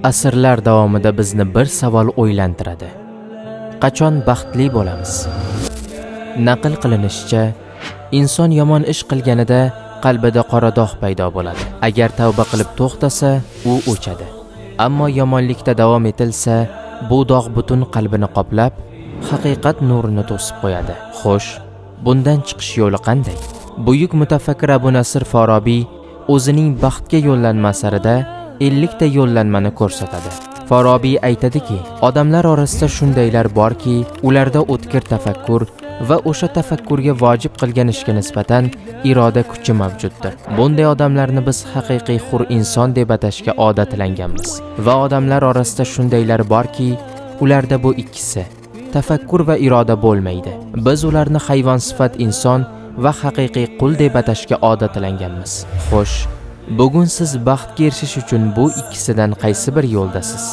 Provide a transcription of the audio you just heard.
Asrlar davomida bizni bir savol o'ylantiradi. Qachon baxtli bo'lamiz? Naql qilinishicha, inson yomon ish qilganida qalbida qora dog' paydo bo'ladi. Agar tavba qilib to'xtasa, u o'chadi. Ammo yomonlikda davom etilsa, bu dog' butun qalbini qoplab, haqiqat nurini to'sib qo'yadi. Xo'sh, bundan chiqish yo'li qanday? Buyuk mutafakkir Abu Nasr Forobiy o'zining baxtga yo'llanma asarida 50 ta yo'llanmani ko'rsatadi. Forobiy aytadiki, odamlar orasida shundaylar borki, ularda o'tkir tafakkur va o'sha tafakkurga vojib qilgan ishga nisbatan iroda kuchi mavjuddir. Bunday odamlarni biz haqiqiy hur inson deb atashga odatlanganmiz. Va odamlar orasida shundaylar borki, ularda bu ikkisi, tafakkur va iroda bo'lmaydi. Biz ularni hayvon sifat inson va haqiqiy qul deb atashga odatlanganmiz. Xo'sh, bugun siz baxtga erishish uchun bu ikkisidan qaysi bir yo'ldasiz?